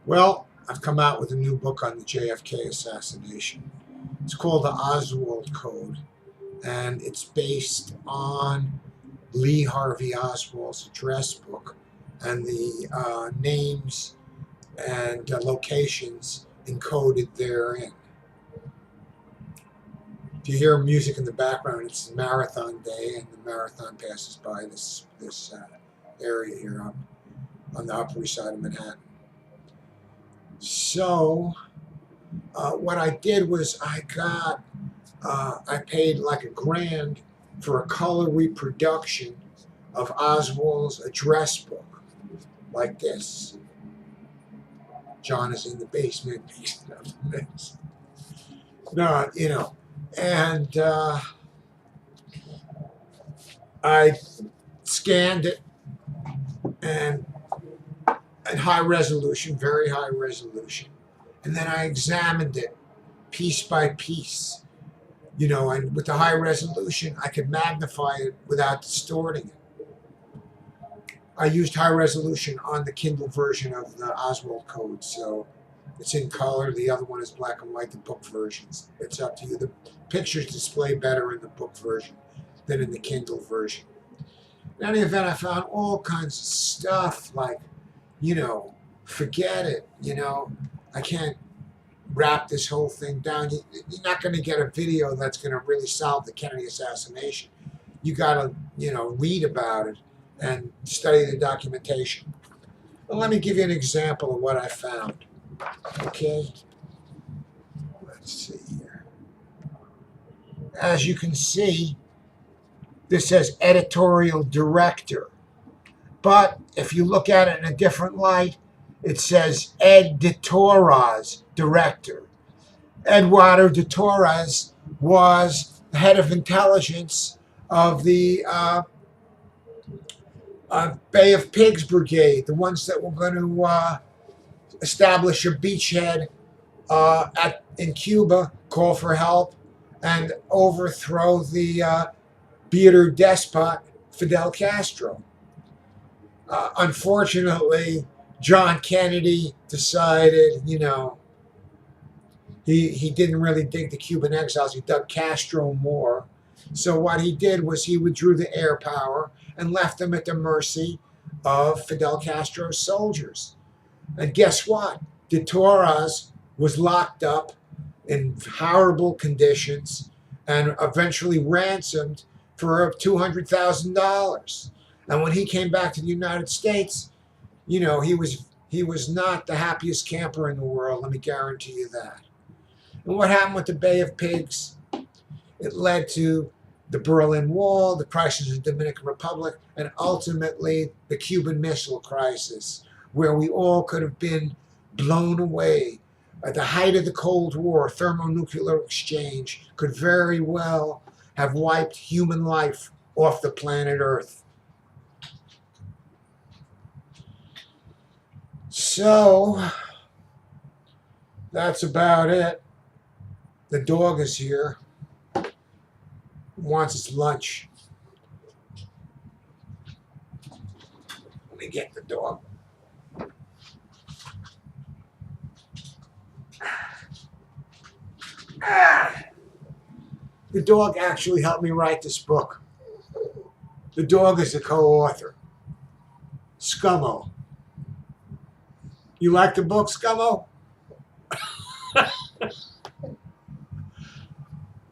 Well, I've come out with a new book on the JFK assassination. It's called the Oswald Code, and it's based on Lee Harvey Oswald's address book and the names and locations encoded therein. If you hear music in the background, it's marathon day, and the marathon passes by this area here on the Upper East Side of Manhattan. So what I did was I paid like $1,000 for a color reproduction of Oswald's address book, like this. John is in the basement. No, and I scanned it and at high resolution, very high resolution, and then I examined it piece by piece. And with the high resolution, I could magnify it without distorting it. I used high resolution on the Kindle version of the Oswald Code, so it's in color. The other one is black and white, the book versions. It's up to you. The pictures display better in the book version than in the Kindle version. In any event, I found all kinds of stuff like, forget it, I can't wrap this whole thing down. You're not going to get a video that's going to really solve the Kennedy assassination. You got to, read about it and study the documentation. Well, let me give you an example of what I found. Okay? Let's see here. As you can see, this says editorial director. But if you look at it in a different light, it says Ed de Torres, director. Eduardo de Torres was the head of intelligence of the Bay of Pigs Brigade, the ones that were going to establish a beachhead in Cuba, call for help, and overthrow the bitter despot Fidel Castro. Unfortunately, John Kennedy decided, he didn't really dig the Cuban exiles. He dug Castro more. So what he did was he withdrew the air power and left them at the mercy of Fidel Castro's soldiers. And guess what? De Torres was locked up in horrible conditions and eventually ransomed for $200,000. And when he came back to the United States, he was not the happiest camper in the world, let me guarantee you that. And what happened with the Bay of Pigs? It led to the Berlin Wall, the crisis of the Dominican Republic, and ultimately the Cuban Missile Crisis, where we all could have been blown away. At the height of the Cold War, thermonuclear exchange could very well have wiped human life off the planet Earth. So, that's about it. The dog is here. Wants its lunch. Let me get the dog. The dog actually helped me write this book. The dog is a co-author. Scummo. You like the book, Scummo?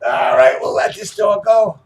All right, we'll let this dog go.